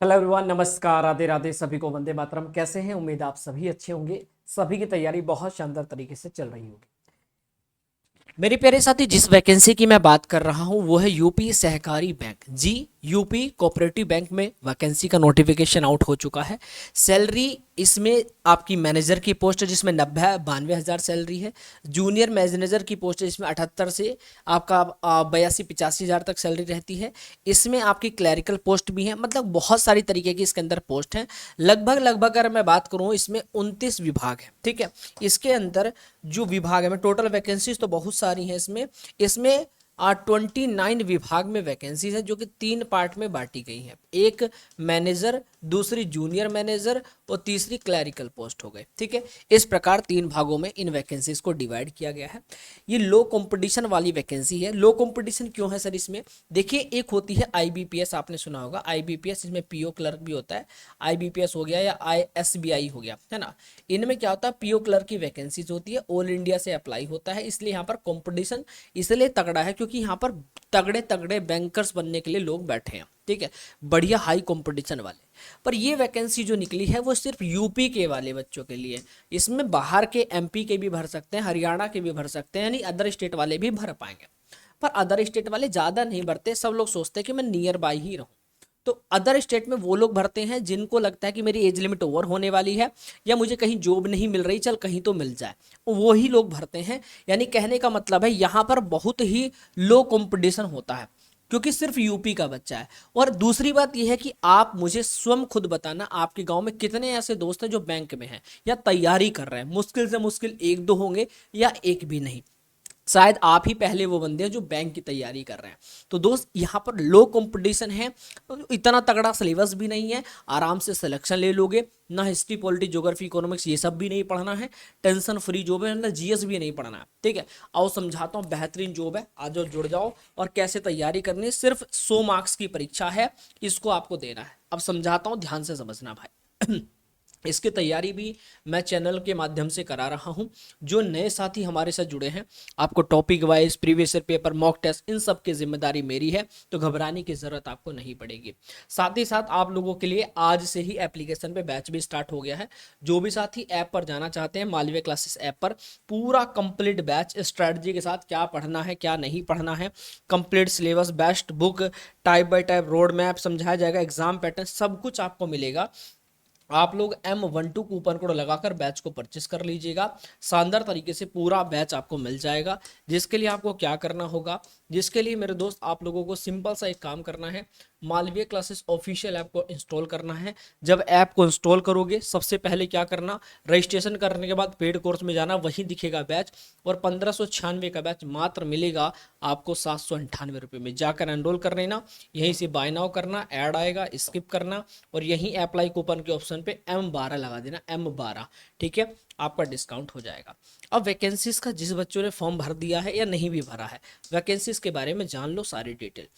Hello everyone, नमस्कार, राधे राधे। सभी को वंदे मातरम। कैसे हैं? उम्मीद आप सभी अच्छे होंगे। सभी की तैयारी बहुत शानदार तरीके से चल रही होगी। मेरे प्यारे साथी, जिस वैकेंसी की मैं बात कर रहा हूं वो है यूपी सहकारी बैंक। जी, यूपी कोऑपरेटिव बैंक में वैकेंसी का नोटिफिकेशन आउट हो चुका है। सैलरी इसमें आपकी मैनेजर की पोस्ट है जिसमें 92,000 सैलरी है। जूनियर मैनेजर की पोस्ट है जिसमें 78 से आपका 82-85 हज़ार तक सैलरी रहती है। इसमें आपकी क्लैरिकल पोस्ट भी है, मतलब बहुत सारी तरीके की इसके अंदर पोस्ट है। लगभग लगभग अगर मैं बात करूँ, इसमें 29 विभाग है। ठीक है, इसके अंदर जो विभाग है, मैं टोटल वैकेंसीज तो बहुत सारी हैं इसमें। इसमें 29 विभाग में वैकेंसीज है जो कि 3 पार्ट में बांटी गई है। एक मैनेजर, दूसरी जूनियर मैनेजर और तीसरी क्लैरिकल पोस्ट हो गए। ठीक है, इस प्रकार 3 भागों में इन वैकेंसीज को डिवाइड किया गया है। ये लो कंपटीशन वाली वैकेंसी है। लो कंपटीशन क्यों है सर इसमें? देखिए, एक होती है आईबीपीएस, आपने सुना होगा आईबीपीएस, इसमें पीओ क्लर्क भी होता है। आईबीपीएस हो गया या आईएसबीआई हो गया, है ना। इनमें क्या होता है, पीओ क्लर्क की वैकेंसीज होती है, ऑल इंडिया से अप्लाई होता है। इसलिए यहाँ पर कंपटीशन इसलिए तगड़ा है क्योंकि यहाँ पर तगड़े तगड़े बैंकर्स बनने के लिए लोग बैठे हैं। ठीक है, बढ़िया हाई कंपटीशन वाले। पर ये वैकेंसी जो निकली है वो सिर्फ यूपी के वाले बच्चों के लिए। इसमें बाहर के एमपी के भी भर सकते हैं, हरियाणा के भी भर सकते हैं, यानी अदर स्टेट वाले भी भर पाएंगे। पर अदर स्टेट वाले ज़्यादा नहीं भरते। सब लोग सोचते हैं कि मैं नियर बाई ही रहूँ। तो अदर स्टेट में वो लोग भरते हैं जिनको लगता है कि मेरी एज लिमिट ओवर होने वाली है या मुझे कहीं जॉब नहीं मिल रही, चल कहीं तो मिल जाए, वो ही लोग भरते हैं। यानी कहने का मतलब है यहाँ पर बहुत ही लो कंपटीशन होता है क्योंकि सिर्फ यूपी का बच्चा है। और दूसरी बात यह है कि आप मुझे स्वयं खुद बताना, आपके गांव में कितने ऐसे दोस्त हैं जो बैंक में हैं या तैयारी कर रहे हैं। मुश्किल से मुश्किल 1-2 होंगे या एक भी नहीं। शायद आप ही पहले वो बंदे हैं जो बैंक की तैयारी कर रहे हैं। तो दोस्त, यहाँ पर लो कंपटीशन है, इतना तगड़ा सिलेबस भी नहीं है, आराम से सिलेक्शन ले लोगे। ना हिस्ट्री, पॉलिटी, ज्योग्राफी, इकोनॉमिक्स ये सब भी नहीं पढ़ना है, टेंशन फ्री जॉब है। ना जीएस भी नहीं पढ़ना है। ठीक है, आओ समझाता हूँ, बेहतरीन जॉब है, आ जाओ जुड़ जाओ। और कैसे तैयारी करनी है, सिर्फ 100 मार्क्स की परीक्षा है, इसको आपको देना है। अब समझाता हूँ, ध्यान से समझना भाई। इसकी तैयारी भी मैं चैनल के माध्यम से करा रहा हूं। जो नए साथी हमारे साथ जुड़े हैं, आपको topic wise, previous year paper, mock test, इन सब की जिम्मेदारी मेरी है, तो घबराने की जरूरत आपको नहीं पड़ेगी। साथ ही साथ आप लोगों के लिए आज से ही एप्लीकेशन पे बैच भी स्टार्ट हो गया है। जो भी साथी ऐप पर जाना चाहते हैं, मालवीय क्लासेस ऐप पर पूरा कंप्लीट बैच स्ट्रेटजी के साथ, क्या पढ़ना है क्या नहीं पढ़ना है, complete syllabus, best book, type bye type road map समझाया जाएगा, एग्जाम पैटर्न सब कुछ आपको मिलेगा। आप लोग M12 कूपन कोड लगाकर बैच को परचेस कर लीजिएगा। शानदार तरीके से पूरा बैच आपको मिल जाएगा। जिसके लिए आपको क्या करना होगा, जिसके लिए मेरे दोस्त आप लोगों को सिंपल सा एक काम करना है, मालवीय क्लासेस ऑफिशियल ऐप को इंस्टॉल करना है। जब ऐप को इंस्टॉल करोगे, सबसे पहले क्या करना, रजिस्ट्रेशन करने के बाद पेड कोर्स में जाना, वहीं दिखेगा बैच। और 1596 का बैच मात्र मिलेगा आपको 798 रुपये में। जाकर एनरोल कर लेना, यहीं से बाय नाउ करना, ऐड आएगा स्किप करना, और यहीं अप्लाई कूपन के ऑप्शन पे M12 लगा देना, M12। ठीक है, आपका डिस्काउंट हो जाएगा। अब वैकेंसीज का, जिस बच्चों ने फॉर्म भर दिया है या नहीं भी भरा है, वैकेंसीज के बारे में जान लो सारी डिटेल।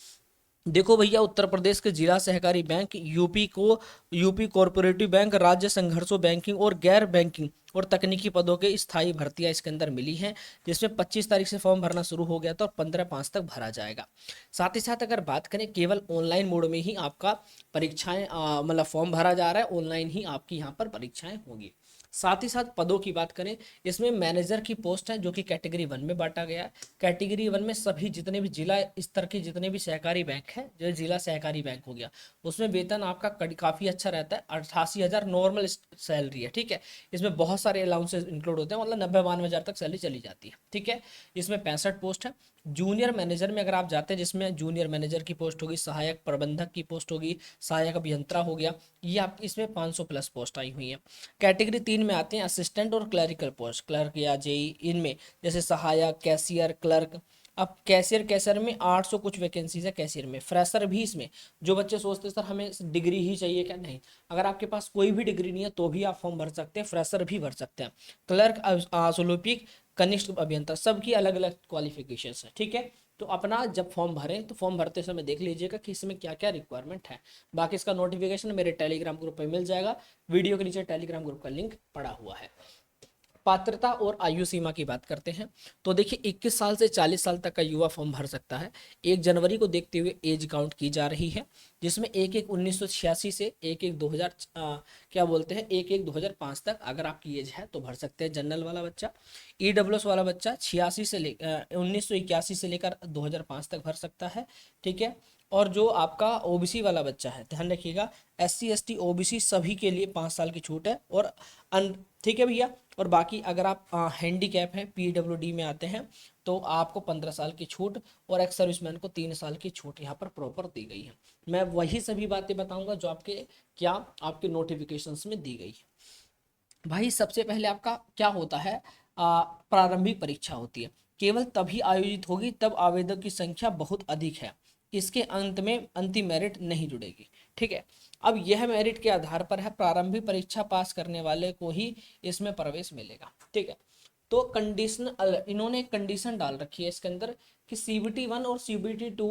देखो भैया, उत्तर प्रदेश के जिला सहकारी बैंक, यूपी कोऑपरेटिव बैंक, राज्य संघर्षों बैंकिंग और गैर बैंकिंग और तकनीकी पदों के स्थायी भर्तियां इसके अंदर मिली हैं। जिसमें 25 तारीख से फॉर्म भरना शुरू हो गया था और 15/5 तक भरा जाएगा। साथ ही साथ अगर बात करें, केवल ऑनलाइन मोड में ही आपका परीक्षाएं, मतलब फॉर्म भरा जा रहा है, ऑनलाइन ही आपकी यहाँ पर परीक्षाएं होंगी। साथ ही साथ पदों की बात करें, इसमें मैनेजर की पोस्ट है जो कि कैटेगरी 1 में बांटा गया है। कैटेगरी 1 में सभी जितने भी जिला स्तर के जितने भी सहकारी बैंक हैं, जो जिला सहकारी बैंक हो गया, उसमें वेतन आपका काफ़ी अच्छा रहता है। 88,000 नॉर्मल सैलरी है। ठीक है, इसमें बहुत सारे अलाउंसेस इंक्लूड होते हैं, मतलब 90-92 हज़ार तक सैलरी चली जाती है। ठीक है, इसमें 65 पोस्ट है। जूनियर मैनेजर में अगर आप जाते हैं, जिसमें जूनियर मैनेजर की पोस्ट होगी, सहायक प्रबंधक की पोस्ट होगी, सहायक अभियंता हो गया, ये आप इसमें 500 प्लस पोस्ट आई हुई हैं। कैटेगरी 3 में आते हैं असिस्टेंट और क्लरिकल पोस्ट, क्लर्क या जेई, इनमें जैसे सहायक, कैशियर, क्लर्क। अब कैशियर में 800 कुछ वैकेंसीज है कैशियर में। फ्रेशर भी इसमें, जो बच्चे सोचते हैं सर हमें डिग्री ही चाहिए, क्या नहीं, अगर आपके पास कोई भी डिग्री नहीं है तो भी आप फॉर्म भर सकते हैं, फ्रेशर भी भर सकते हैं। क्लर्क, सोलोपिक, कनिष्ठ अभियंता, सबकी अलग अलग क्वालिफिकेशन है। ठीक है, तो अपना जब फॉर्म भरें तो फॉर्म भरते समय देख लीजिएगा कि इसमें क्या क्या रिक्वायरमेंट है। बाकी इसका नोटिफिकेशन मेरे टेलीग्राम ग्रुप पर मिल जाएगा। वीडियो के नीचे टेलीग्राम ग्रुप का लिंक पड़ा हुआ है। पात्रता और आयु सीमा की बात करते हैं तो देखिए 21 साल से 40 साल तक का युवा फॉर्म भर सकता है। 1 जनवरी को देखते हुए एज काउंट की जा रही है, जिसमें 1/1/1986 से 1/1/2000 क्या बोलते हैं 1/1/2005 तक अगर आपकी एज है तो भर सकते हैं जनरल वाला बच्चा। ईडब्ल्यूएस वाला बच्चा 1981 से लेकर 2005 तक भर सकता है, ठीक है। और जो आपका ओबीसी वाला बच्चा है, ध्यान रखिएगा, SC ST OBC सभी के लिए 5 साल की छूट है। और ठीक है भैया। और बाकी अगर आप हैंडीकैप हैं, PWD में आते हैं, तो आपको 15 साल की छूट और एक्स सर्विसमैन को 3 साल की छूट यहाँ पर प्रॉपर दी गई है। मैं वही सभी बातें बताऊंगा जो आपके नोटिफिकेशंस में दी गई है। भाई सबसे पहले आपका क्या होता है, प्रारंभिक परीक्षा होती है, केवल तभी आयोजित होगी तब आवेदक की संख्या बहुत अधिक है। इसके अंत में अंतिम मेरिट नहीं जुड़ेगी, ठीक है। अब यह मेरिट के आधार पर है, प्रारंभिक परीक्षा पास करने वाले को ही इसमें प्रवेश मिलेगा, ठीक है। तो कंडीशन इन्होंने एक कंडीशन डाल रखी है इसके अंदर कि CBT 1 और CBT 2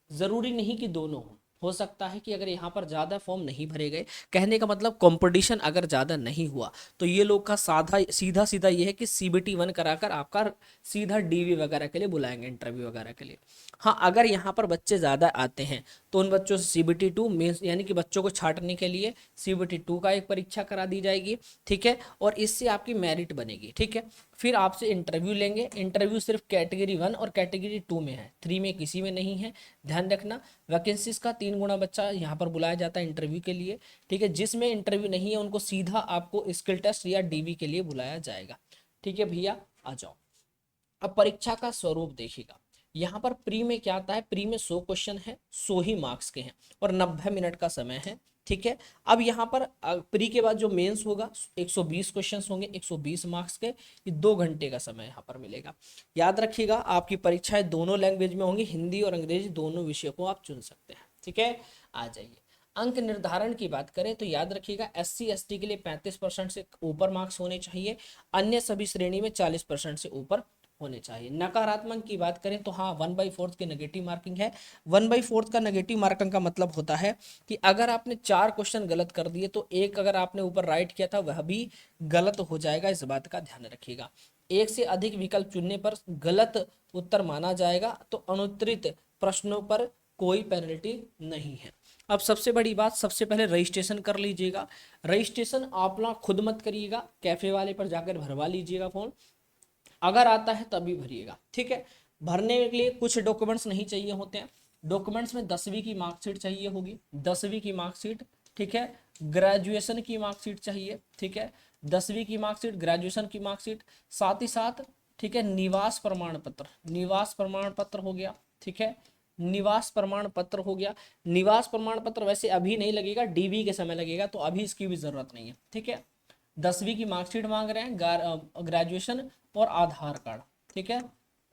जरूरी नहीं कि दोनों हो सकता है कि अगर यहाँ पर ज़्यादा फॉर्म नहीं भरे गए, कहने का मतलब कंपटीशन अगर ज़्यादा नहीं हुआ तो ये लोग का सीधा सीधा ये है कि CBT 1 कराकर आपका सीधा DV वगैरह के लिए बुलाएंगे, इंटरव्यू वगैरह के लिए। हाँ, अगर यहाँ पर बच्चे ज़्यादा आते हैं तो उन बच्चों से CBT 2 मेंस यानी कि बच्चों को छांटने के लिए CBT 2 का एक परीक्षा करा दी जाएगी, ठीक है। और इससे आपकी मेरिट बनेगी, ठीक है। फिर आपसे इंटरव्यू लेंगे, इंटरव्यू सिर्फ कैटेगरी 1 और कैटेगरी 2 में है, 3 में किसी में नहीं है, ध्यान रखना। वैकेंसीज का 3 गुना बच्चा यहाँ पर बुलाया जाता है इंटरव्यू के लिए, ठीक है। जिसमें इंटरव्यू नहीं है उनको सीधा आपको स्किल टेस्ट या DV के लिए बुलाया जाएगा, ठीक है भैया। आ जाओ, अब परीक्षा का स्वरूप देखिएगा। यहाँ पर प्री में क्या आता है, प्री में 100 क्वेश्चन है, 100 ही मार्क्स के हैं और 90 मिनट का समय है, ठीक है। अब यहाँ पर प्री के बाद जो मेंस होगा 120 क्वेश्चंस होंगे, 120 मार्क्स के, ये 2 घंटे का समय यहाँ पर मिलेगा। याद रखिएगा आपकी परीक्षाएं दोनों लैंग्वेज में होंगी, हिंदी और अंग्रेजी दोनों विषयों को आप चुन सकते हैं, ठीक है। आ जाइए, अंक निर्धारण की बात करें तो याद रखिएगा SC ST के लिए 35% से ऊपर मार्क्स होने चाहिए, अन्य सभी श्रेणी में 40% से ऊपर होने चाहिए। नकारात्मक की बात करें तो हाँ 1/4 की नेगेटिव मार्किंग है। 1/4 का नेगेटिव मार्किंग का मतलब होता है कि अगर आपने 4 क्वेश्चन गलत कर दिए तो एक अगर आपने ऊपर राइट किया था वह भी गलत हो जाएगा, इस बात का ध्यान रखिएगा। एक से अधिक विकल्प चुनने पर गलत उत्तर माना जाएगा, तो अनुत्तरित प्रश्नों पर कोई पेनल्टी नहीं है। अब सबसे बड़ी बात, सबसे पहले रजिस्ट्रेशन कर लीजिएगा। रजिस्ट्रेशन आप लोग खुद मत करिएगा, कैफे वाले पर जाकर भरवा लीजिएगा फॉर्म, अगर आता है तभी भरिएगा, ठीक है। भरने के लिए कुछ डॉक्यूमेंट्स नहीं चाहिए होते हैं। डॉक्यूमेंट्स में 10वीं की मार्कशीट चाहिए होगी, 10वीं की मार्कशीट, ठीक है। ग्रेजुएशन की मार्कशीट चाहिए, ठीक है। 10वीं की मार्कशीट, ग्रेजुएशन की मार्कशीट, साथ ही साथ, ठीक है, निवास प्रमाण पत्र, निवास प्रमाण पत्र हो गया, ठीक है। निवास प्रमाण पत्र हो गया। निवास प्रमाण पत्र वैसे अभी नहीं लगेगा, DV के समय लगेगा, तो अभी इसकी भी जरूरत नहीं है, ठीक है। 10वीं की मार्कशीट मांग रहे हैं, ग्रेजुएशन और आधार कार्ड, ठीक है,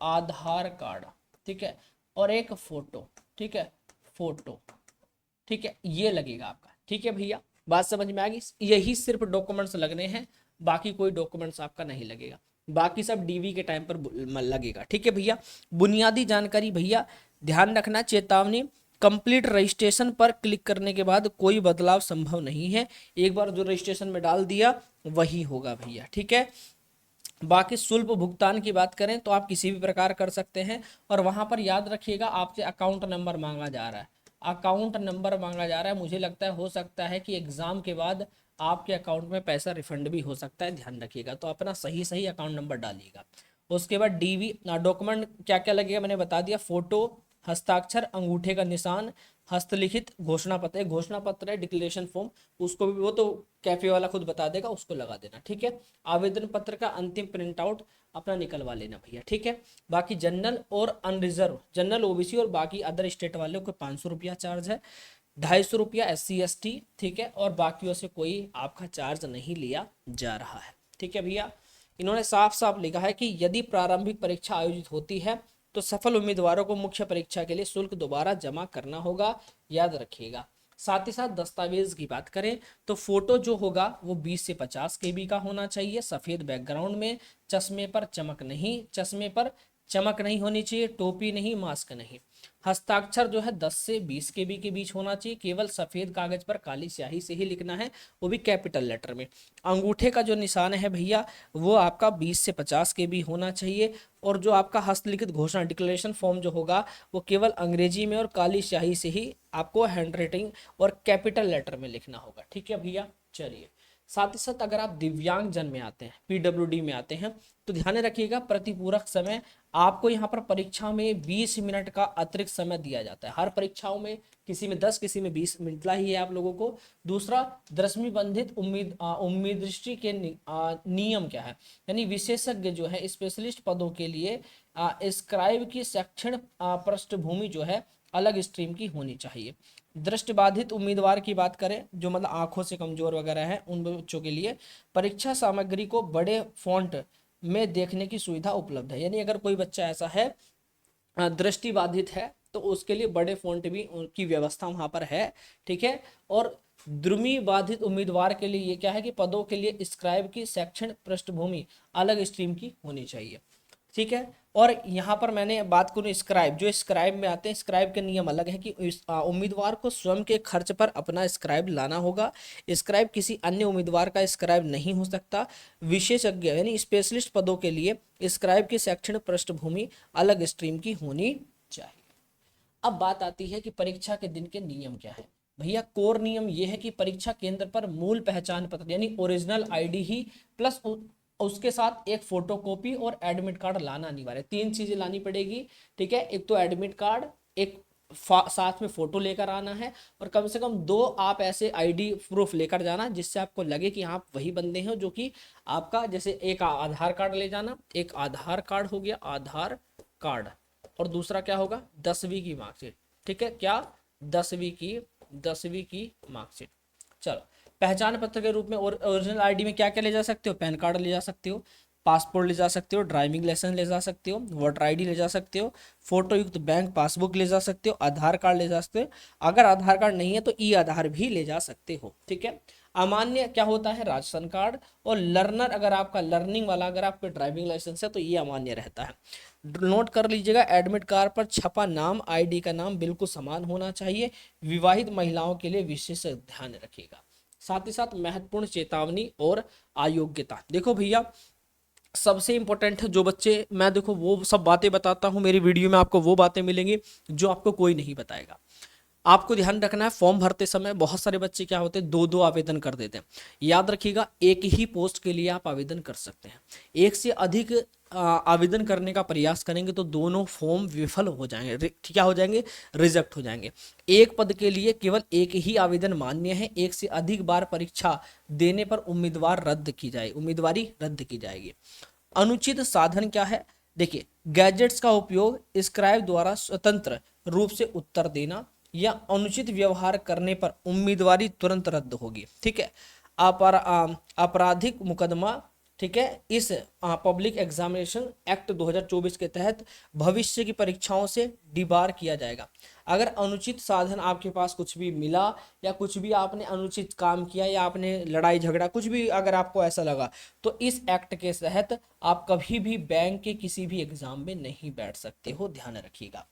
आधार कार्ड, ठीक है, और एक फोटो, ठीक है, फोटो, ठीक है, ये लगेगा आपका, ठीक है भैया। बात समझ में आ गई, यही सिर्फ डॉक्यूमेंट्स लगने हैं, बाकी कोई डॉक्यूमेंट्स आपका नहीं लगेगा, बाकी सब DV के टाइम पर लगेगा, ठीक है भैया। बुनियादी जानकारी भैया ध्यान रखना, चेतावनी, कंप्लीट रजिस्ट्रेशन पर क्लिक करने के बाद कोई बदलाव संभव नहीं है, एक बार जो रजिस्ट्रेशन में डाल दिया वही होगा भैया, ठीक है। बाकी शुल्क भुगतान की बात करें तो आप किसी भी प्रकार कर सकते हैं, और वहां पर याद रखिएगा आपसे अकाउंट नंबर मांगा जा रहा है, अकाउंट नंबर मांगा जा रहा है। मुझे लगता है हो सकता है कि एग्जाम के बाद आपके अकाउंट में पैसा रिफंड भी हो सकता है, ध्यान रखिएगा, तो अपना सही सही अकाउंट नंबर डालिएगा। उसके बाद DV डॉक्यूमेंट क्या क्या लगेगा मैंने बता दिया, फोटो, हस्ताक्षर, अंगूठे का निशान, हस्तलिखित घोषणा पत्र, एक घोषणा पत्र है, डिक्लेरेशन फॉर्म, उसको भी वो तो कैफे वाला खुद बता देगा, उसको लगा देना, ठीक है। आवेदन पत्र का अंतिम प्रिंट आउट अपना निकलवा लेना भैया, ठीक है। बाकी जनरल और अनरिजर्व, जनरल OBC और बाकी अदर स्टेट वालों को 500 रुपया चार्ज है, 250 रुपया SC ST, ठीक है, और बाकियों से कोई आपका चार्ज नहीं लिया जा रहा है, ठीक है भैया। इन्होंने साफ साफ लिखा है कि यदि प्रारंभिक परीक्षा आयोजित होती है तो सफल उम्मीदवारों को मुख्य परीक्षा के लिए शुल्क दोबारा जमा करना होगा, याद रखिएगा। साथ ही साथ दस्तावेज की बात करें तो फोटो जो होगा वो 20 से 50 KB का होना चाहिए, सफेद बैकग्राउंड में, चश्मे पर चमक नहीं होनी चाहिए, टोपी नहीं, मास्क नहीं। हस्ताक्षर जो है 10 से 20 केबी के बीच होना चाहिए, केवल सफेद कागज पर काली स्याही से ही लिखना है, वो भी कैपिटल लेटर में। अंगूठे का जो निशान है भैया वो आपका 20 से 50 केबी होना चाहिए, और जो आपका हस्तलिखित घोषणा डिक्लेरेशन फॉर्म जो होगा वो केवल अंग्रेजी में और काली स्याही से ही आपको हैंड राइटिंग और कैपिटल लेटर में लिखना होगा। ठीक है भैया, चलिए। साथ ही साथ अगर आप दिव्यांग जन में आते हैं, पीडब्ल्यूडी में आते हैं, तो ध्यान रखिएगा प्रतिपूरक समय आपको यहाँ पर परीक्षा में 20 मिनट का अतिरिक्त समय दिया जाता है। हर परीक्षाओं में किसी में 10 किसी में 20 मिलता ही है आप लोगों को। दूसरा, दृष्टि बंधित उम्मीद दृष्टि के नियम क्या है, यानी विशेषज्ञ जो है स्पेशलिस्ट पदों के लिए स्क्राइब की शैक्षणिक पृष्ठभूमि जो है अलग स्ट्रीम की होनी चाहिए। दृष्टिबाधित उम्मीदवार की बात करें, जो मतलब आंखों से कमजोर वगैरह है, उन बच्चों के लिए परीक्षा सामग्री को बड़े फॉन्ट में देखने की सुविधा उपलब्ध है। यानी अगर कोई बच्चा ऐसा है दृष्टिबाधित है तो उसके लिए बड़े फॉन्ट भी उनकी व्यवस्था वहां पर है। ठीक है, और द्रुमी बाधित उम्मीदवार के लिए ये क्या है कि पदों के लिए स्क्राइब की शैक्षणिक पृष्ठभूमि अलग स्ट्रीम की होनी चाहिए। ठीक है, और यहाँ पर मैंने बात करूँ स्क्राइब, जो स्क्राइब में आते हैं, स्क्राइब के नियम अलग है कि उम्मीदवार को स्वयं के खर्च पर अपना स्क्राइब लाना होगा। स्क्राइब किसी अन्य उम्मीदवार का स्क्राइब नहीं हो सकता। विशेषज्ञ यानी स्पेशलिस्ट पदों के लिए स्क्राइब की शैक्षणिक पृष्ठभूमि अलग स्ट्रीम की होनी चाहिए। अब बात आती है कि परीक्षा के दिन के नियम क्या है। भैया कोर नियम ये है कि परीक्षा केंद्र पर मूल पहचान पत्र यानी ओरिजिनल आईडी ही प्लस उसके साथ एक फोटोकॉपी और एडमिट कार्ड लाना अनिवार्य है। 3 चीजें लानी पड़ेगी। ठीक है, एक तो एडमिट कार्ड, एक साथ में फोटो लेकर आना है, और कम से कम 2 आप ऐसे आईडी प्रूफ लेकर जाना जिससे आपको लगे कि आप वही बंदे हैं जो कि आपका, जैसे एक आधार कार्ड ले जाना, एक आधार कार्ड हो गया, आधार कार्ड, और दूसरा क्या होगा 10वीं की मार्कशीट। ठीक है, क्या 10वीं की मार्कशीट। चलो, पहचान पत्र के रूप में और ओरिजिनल आईडी में क्या क्या ले जा सकते हो, पैन कार्ड ले जा सकते हो, पासपोर्ट ले जा सकते हो, ड्राइविंग लाइसेंस ले जा सकते हो, वोटर आईडी ले जा सकते हो, फोटो युक्त बैंक पासबुक ले जा सकते हो, आधार कार्ड ले जा सकते हो, अगर आधार कार्ड नहीं है तो ई आधार भी ले जा सकते हो। ठीक है, अमान्य क्या होता है राशन कार्ड, और लर्नर अगर आपका लर्निंग वाला अगर आपके ड्राइविंग लाइसेंस है तो ये अमान्य रहता है। नोट कर लीजिएगा, एडमिट कार्ड पर छपा नाम आईडी का नाम बिल्कुल समान होना चाहिए। विवाहित महिलाओं के लिए विशेष ध्यान रखिएगा। साथ ही साथ महत्वपूर्ण चेतावनी और अयोग्यता, देखो भैया सबसे इंपॉर्टेंट है जो बच्चे, मैं देखो वो सब बातें बताता हूँ मेरी वीडियो में, आपको वो बातें मिलेंगी जो आपको कोई नहीं बताएगा। आपको ध्यान रखना है, फॉर्म भरते समय बहुत सारे बच्चे क्या होते हैं 2-2 आवेदन कर देते हैं। याद रखिएगा, एक ही पोस्ट के लिए आप आवेदन कर सकते हैं। एक से अधिक आवेदन करने का प्रयास करेंगे तो दोनों फॉर्म विफल हो जाएंगे, क्या हो जाएंगे, रिजेक्ट हो जाएंगे। एक पद के लिए केवल एक ही आवेदन मान्य है। एक से अधिक बार परीक्षा देने पर उम्मीदवारी रद्द की जाएगी। अनुचित साधन क्या है, देखिए गैजेट्स का उपयोग, स्क्राइब द्वारा स्वतंत्र रूप से उत्तर देना या अनुचित व्यवहार करने पर उम्मीदवारी तुरंत रद्द होगी। ठीक है, आपराधिक मुकदमा, ठीक है, इस पब्लिक एग्जामिनेशन एक्ट 2024 के तहत भविष्य की परीक्षाओं से डिबार किया जाएगा। अगर अनुचित साधन आपके पास कुछ भी मिला या कुछ भी आपने अनुचित काम किया या आपने लड़ाई झगड़ा कुछ भी अगर आपको ऐसा लगा तो इस एक्ट के तहत आप कभी भी बैंक के किसी भी एग्जाम में नहीं बैठ सकते हो, ध्यान रखिएगा।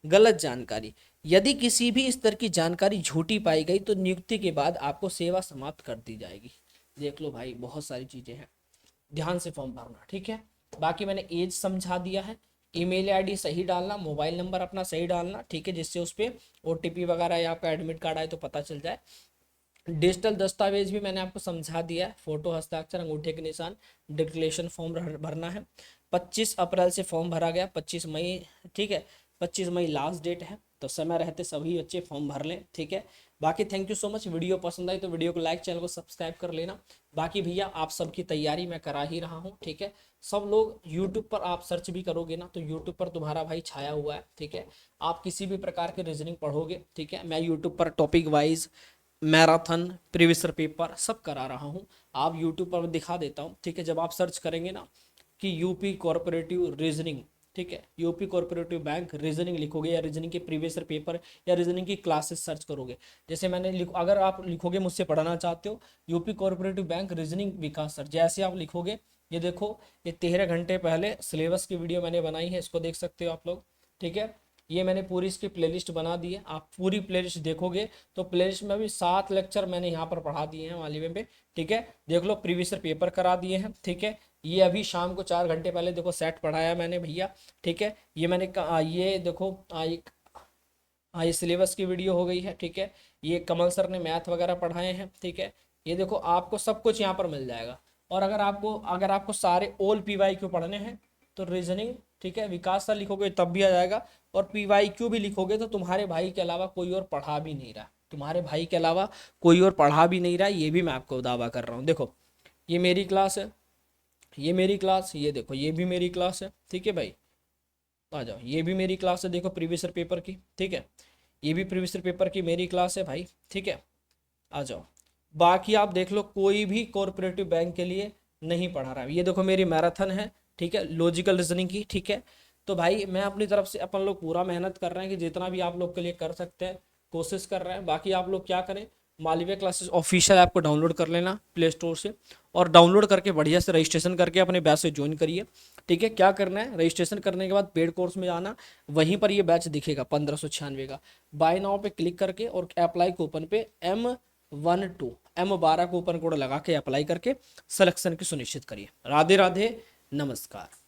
गलत जानकारी, यदि किसी भी स्तर की जानकारी झूठी पाई गई तो नियुक्ति के बाद आपको सेवा समाप्त कर दी जाएगी। देख लो भाई, बहुत सारी चीजें हैं, ध्यान से फॉर्म भरना। ठीक है, बाकी मैंने एज समझा दिया है, ईमेल आईडी सही डालना, मोबाइल नंबर अपना सही डालना। ठीक है, जिससे उस पर ओटीपी वगैरह या आपका एडमिट कार्ड आए तो पता चल जाए। डिजिटल दस्तावेज भी मैंने आपको समझा दिया है, फोटो, हस्ताक्षर, अंगूठे के निशान, डिक्लेरेशन फॉर्म भरना है। 25 अप्रैल से फॉर्म भरा गया, 25 मई, ठीक है, 25 मई लास्ट डेट है, तो समय रहते सभी बच्चे फॉर्म भर लें। ठीक है, बाकी thank you so much. Video पसंद आई तो वीडियो को लाइक, चैनल को सब्सक्राइब कर लेना। बाकी भैया आप सबकी तैयारी मैं करा ही रहा हूँ। ठीक है, सब लोग यूट्यूब पर आप सर्च भी करोगे ना तो यूट्यूब पर तुम्हारा भाई छाया हुआ है। ठीक है, आप किसी भी प्रकार के रीजनिंग पढ़ोगे, ठीक है, मैं यूट्यूब पर topic wise marathon, previous paper सब करा रहा हूँ, आप यूट्यूब पर दिखा देता हूँ। ठीक है, जब आप सर्च करेंगे ना कि यूपी कॉर्पोरेटिव रीजनिंग, ठीक है, यूपी कॉर्पोरेटिव बैंक रीजनिंग लिखोगे या रीजनिंग के प्रीवियस पेपर या रीजनिंग की क्लासेस सर्च करोगे, जैसे मैंने अगर आप लिखोगे मुझसे पढ़ना चाहते हो यूपी कॉर्पोरेटिव बैंक रीजनिंग विकास सर, जैसे आप लिखोगे ये देखो, ये 13 घंटे पहले सिलेबस की वीडियो मैंने बनाई है, इसको देख सकते हो आप लोग। ठीक है, ये मैंने पूरी इसकी प्लेलिस्ट बना दी है, आप पूरी प्लेलिस्ट देखोगे तो प्लेलिस्ट में भी 7 लेक्चर मैंने यहाँ पर पढ़ा दिए हैं मालवे पे। ठीक है, देख लो, प्रीवियस ईयर पेपर करा दिए हैं। ठीक है, ये अभी शाम को 4 घंटे पहले देखो सेट पढ़ाया मैंने भैया। ठीक है, ये मैंने ये देखो ये सिलेबस की वीडियो हो गई है। ठीक है, ये कमल सर ने मैथ वगैरह पढ़ाए हैं। ठीक है, ये देखो आपको सब कुछ यहाँ पर मिल जाएगा। और अगर आपको सारे ऑल PYQ पढ़ने हैं तो रीजनिंग, ठीक है, विकास सर लिखोगे तब भी आ जाएगा। और PYQ भी लिखोगे तो तुम्हारे भाई के अलावा कोई और पढ़ा भी नहीं रहा, तुम्हारे भाई के अलावा कोई और पढ़ा भी नहीं रहा, ये भी मैं आपको दावा कर रहा हूँ। देखो, ये मेरी क्लास है, ये मेरी क्लास, ये देखो ये भी मेरी क्लास है। ठीक है भाई, आ जाओ, ये भी मेरी क्लास है, देखो प्रीवियस ईयर पेपर की। ठीक है, ये भी प्रीवियस ईयर पेपर की मेरी क्लास है भाई। ठीक है, आ जाओ, बाकी आप देख लो, कोई भी कोऑपरेटिव बैंक के लिए नहीं पढ़ा रहा है। ये देखो मेरी मैराथन है, ठीक है, लॉजिकल रीजनिंग की। ठीक है, तो भाई मैं अपनी तरफ से, अपन लोग पूरा मेहनत कर रहे हैं कि जितना भी आप लोग के लिए कर सकते हैं कोशिश कर रहे हैं। बाकी आप लोग क्या करें, मालवीय क्लासेस ऑफिशियल ऐप को डाउनलोड कर लेना प्ले स्टोर से, और डाउनलोड करके बढ़िया से रजिस्ट्रेशन करके अपने बैच से ज्वाइन करिए। ठीक है, क्या करना है, रजिस्ट्रेशन करने के बाद पेड कोर्स में जाना, वहीं पर ये बैच दिखेगा 1596 का। बाय नाउ पे क्लिक करके और अप्लाई कूपन पे M12 कूपन कोड लगा के अप्लाई करके सिलेक्शन की सुनिश्चित करिए। राधे राधे, नमस्कार।